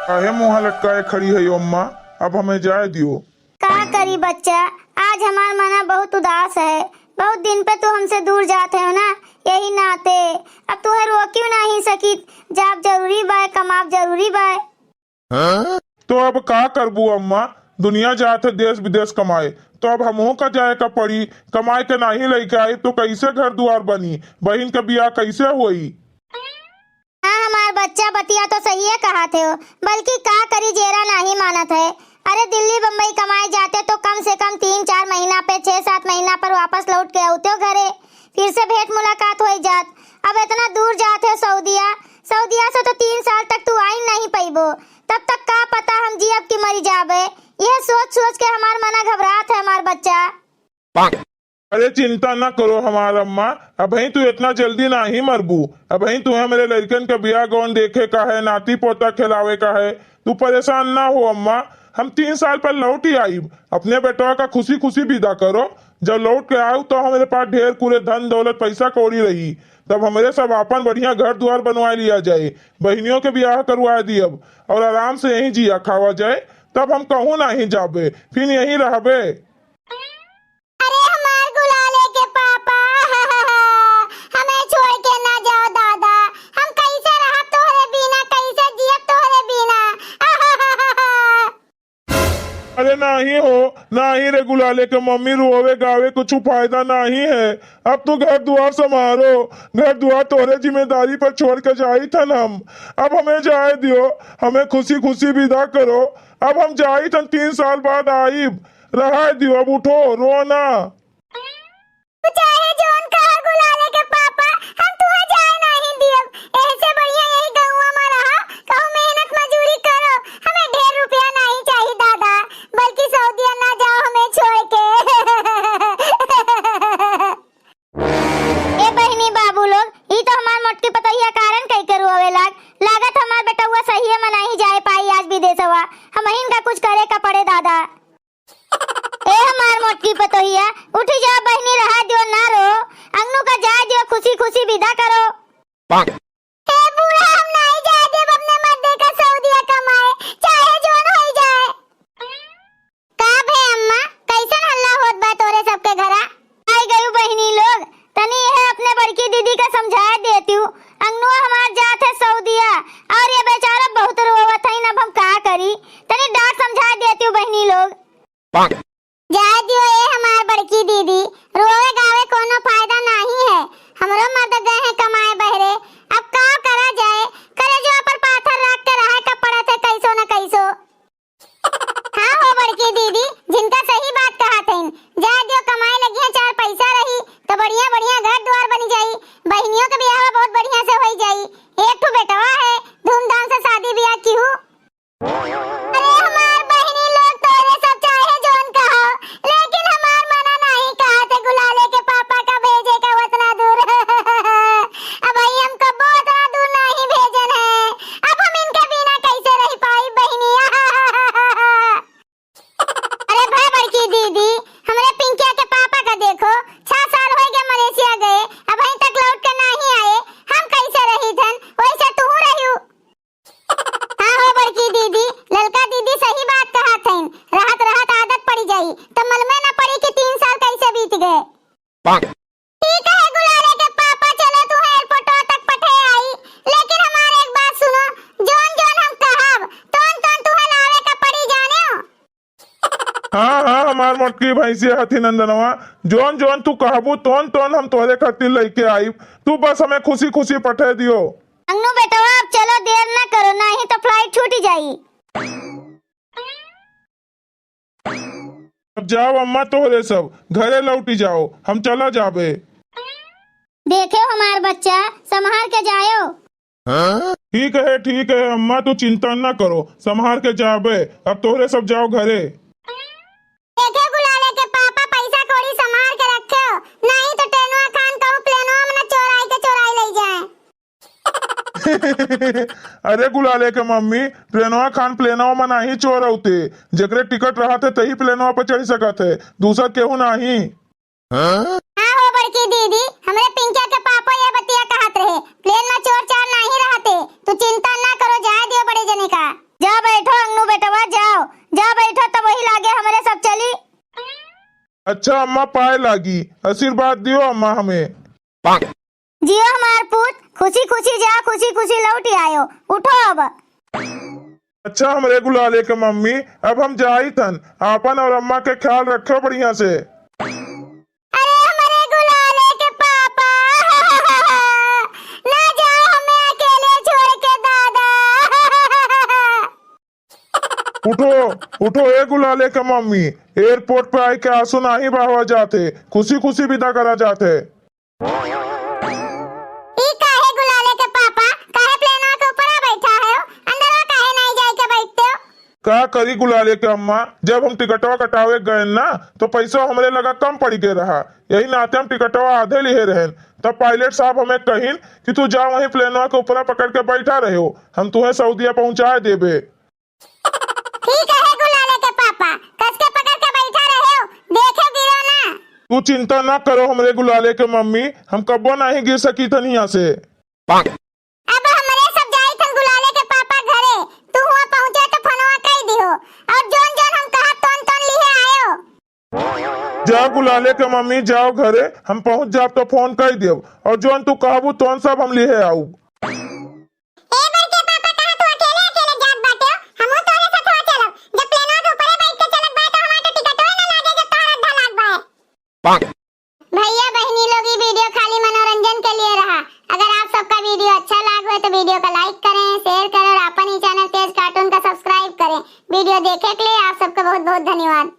काहे मुँह लटकाए खड़ी है यो अम्मा। अब हमें जाए दियो। का करी बच्चा, आज हमार मना बहुत उदास है। बहुत दिन पे तू हमसे दूर जाते हो ना, यही नाते अब तुम्हें रोक्यू नहीं सकी। जाब जरूरी बाय, कमाब जरूरी बाय। तो अब का करबू अम्मा, दुनिया जात है देश विदेश कमाए, तो अब हमहू का जाए का पड़ी। कमाए के नहीं लेके आई तो कैसे घर द्वार बनी, बहन का बियाह कैसे हुई। हाँ हमार बच्चा बतिया तो सही है कहा थे हो, बल्कि का करी जेरा नहीं मानत है। अरे दिल्ली बम्बई कमाए जाते तो कम से कम 3-4 महीना पे 6-7 महीना पर वापस लौट के आते हो घरे, फिर से भेंट मुलाकात हो जात। अब इतना दूर जाते हो सऊदिया, सऊदिया से तो 3 साल तक तू आई नहीं पैबो। तब तक का पता हम जी अब की मरी जाबे। यह सोच सोच के हमार मना घबरात है हमार बच्चा। अरे चिंता न करो हमारा अम्मा, अब ही तू इतना जल्दी ना ही मरबू। अब ही तुम्हें मेरे लड़कन का ब्याह गौन देखे का है, नाती पोता खिलावे का है। तू परेशान ना हो अम्मा, हम 3 साल पर लौट ही आई। अपने बेटवा का खुशी खुशी विदा करो। जब लौट के आऊ तो हमारे पास ढेर पूरे धन दौलत पैसा कौड़ी रही, तब हमारे सब अपन बढ़िया घर द्वार बनवा लिया जाए, बहनियों के ब्याह करवा दी अब, और आराम से यहीं जिया खावा जाए। तब हम कहूँ नहीं जाबे, फिर यहीं रहबे। अरे हमार गुलाले के पापा हमें छोड़ के ना जाओ दादा। हम कैसे रह तोहरे बिना, कैसे जियब तोहरे बिना। अरे नहीं हो, नहीं रे गुलाले के मम्मी, रोवे गावे कुछ फायदा नहीं है। अब तो घर द्वार संभालो, घर द्वार तोहरे जिम्मेदारी पर छोड़ के जाई थन हम। अब हमें जाए दियो, हमें खुशी खुशी विदा करो। अब हम जाई थन 3 साल बाद आई, रहा दियो। अब उठो, रो ना। तू चाहे जोन कहा गुलाले के पापा, हम तुहे जाए नहीं दियब। ऐसे बढ़िया यही गांव में रहा, कहूं मेहनत मजदूरी करो। हमें ढेर रुपया नहीं चाहिए दादा, बल्कि सऊदीया ना जाओ हमें छोड़ के। ए बहनी बाबू लोग, ई तो हमार मोटकी पतैया कारण कई करू हवे लागत हमार बेटा हुआ सही है, मना ही जाए पाई आज विदेशवा। हम इनका कुछ करे का पड़े दादा। ए हमार मोटकी पतोहिया, उठी जा बहनी, रहा दियो ना रो। अंगनू का जा दियो, खुशी खुशी विदा करो। हे बूढ़ा, हम नहीं जाए देब अपने मर्दे का सऊदीया कमाए, चाहे जोन होई जाए। का भे अम्मा, कैसन हल्ला होत बा तोरे सबके घरा? आई गयु बहनी लोग, तनी यह अपने बड़की दीदी का समझाए देती हूँ। अंगनू हमार जात है सऊदीया, और ये बेचारा बहुत रोवत है, अब हम का करी। तनी डांट समझा देती हूँ बहनी लोग। जाए दियो ए हमार बड़की दीदी, रोवे गावे कोनो फायदा नहीं है। हमरो मर्द गए हैं कमाए बहरे, अब का करा जाए। करे जो पर पाथर रख के रहे का पड़त है कैसो न कैसो। हाँ हो बड़की दीदी, जिनका सही बात कहा थीन। जाए दियो, कमाए लगी है, 4 पैसा रही तो बढ़िया बढ़िया घर द्वार बनी जाई, बहनियों का ब्याह बहुत बढ़िया से होई जाई। एक ठो बेटवा है, धूमधाम से शादी ब्याह की हूँ। अरे हमार बहनी लोग तोरे सब चाहे जोन कहो, लेकिन हमार मना नहीं कहा थे गुलाले के पापा का भेजे का उतना दूर। अब भाई हमको बहुत दूर नहीं भेजन है, अब हम इनके बिना कैसे रह पाई बहनिया। अरे भाई बड़की दीदी, हमारे पिंकिया के पापा का देखो, 6 साल हो गए मलेशिया गए, अब अभी तक लौट के नहीं आए। हम कैसे रही थन, वैसे तू रही। हाँ हो बड़की दीदी, ललका दीदी सही बात कहा थीन। राहत राहत आदत पड़ी जाई तो मल में न पड़ी कि 3 साल कैसे बीत गए। ठीक है गुलाले के पापा, चलो तू एयरपोर्ट तक पठे आई, लेकिन हमारे एक बात सुनो। जोन जोन हम कहब तोन तोन तुम्हें लावे का पड़ी जाने हो। हाँ हाँ हमार मोटकी भैंसी हथी नंदनवा, जोन जोन तू कहबू तोन तोन हम तोहरे खातिर लेके आई। तू बस हमें खुशी खुशी पठे दियो। अंगनू बेटवा, अब चलो, देर ना करो, नहीं तो फ्लाइट छूट जाई। अब जाओ अम्मा, तोहरे सब घरे लौटी जाओ, हम चला जाबे। देखे हमार बच्चा, संभाल के जायो। ठीक है अम्मा, तू चिंता न करो, संभाल के जाबे। अब तोहरे सब जाओ घरे। देखे गुलाले के पापा, पैसा कौड़ी संभाल के रखो, नहीं तो टेनुआ खान कहूँ प्लेनवा में चोराई ले जाए। अरे गुलाले के मम्मी, प्लेनवा खान प्लेनवा में नहीं चोर होते, जकरे टिकट रहा थे तही प्लेनवा पर चढ़ सकत है, दूसरा केहू नहीं। हाँ हो बड़की दीदी, हमरे पिंकिया के पापा ये बतिया कहत रहे, प्लेन में चोर चार नहीं रहते। तू चिंता ना करो, जाए दियो बड़े जने का। जा अच्छा अम्मा पाए लागी, आशीर्वाद दियो अम्मा हमें। जियो हमार पुत, खुशी खुशी जा, खुशी खुशी लौट आयो। उठो अब। अच्छा हमरे गुलाले के मम्मी, अब हम जाई थन, आपन और अम्मा के ख्याल रखो बढ़िया से। अरे हमारे गुलाले के पापा ना जाओ हमें अकेले छोड़ के दादा। उठो उठो ए गुलाले के मम्मी, एयरपोर्ट पे आई के आंसू नहीं बहावा जाते, खुशी खुशी विदा करा जाते। ई काहे गुलाले के पापा, काहे प्लेनवा के ऊपर बैठा है? अंदरवा काहे नहीं जाए के बैठते हो? का करी गुलाले के अम्मा, जब हम टिकटवा कटावे गए ना तो पैसा हमरे लगा कम पड़ के रहा, यही नाते हम टिकटवा आधे लिए रहन। तब पायलट साहब हमें कहिन कि तू जा वहीं प्लेनवा के ऊपर पकड़ के बैठा रहे हो, हम तुम्हें सऊदीया पहुंचा देबे। ठीक है गुलाले के पापा, कस के पकड़ के बैठा रहे हो, देखो गिरो ना। तू चिंता ना करो हमरे गुलाले के मम्मी, हम कब्बो नहीं गिर सकी थन यहाँ से। अब हमरे सब जाई थन गुलाले के पापा घरे, तू हुआ पहुंचे तो फोनवा कई दिहो, और जोन जोन हम कहा तोन तोन लिए आयो। जा गुलाले के मम्मी जाओ घरे, हम पहुंच जाब तो फोन कर देव, और जोन तू कहबू तोन सब हम लिए आऊ। ए बड़के पापा कहा तू अकेले अकेले जात बाटे हो, हमहू तोरे साथ चलब। जब प्लेनवा के ऊपर बैठ के चलत बा तो हमार के टिकटवा ना लागे जब तोहरा अड्डा लाग बा। भैया बहनी लोग ये वीडियो खाली मनोरंजन के लिए रहा। अगर आप सबका वीडियो अच्छा लगा हो तो वीडियो को लाइक करें, शेयर करें और अपन ही चैनल तेज कार्टून का सब्सक्राइब करें। वीडियो देखने के लिए आप सबका बहुत बहुत धन्यवाद।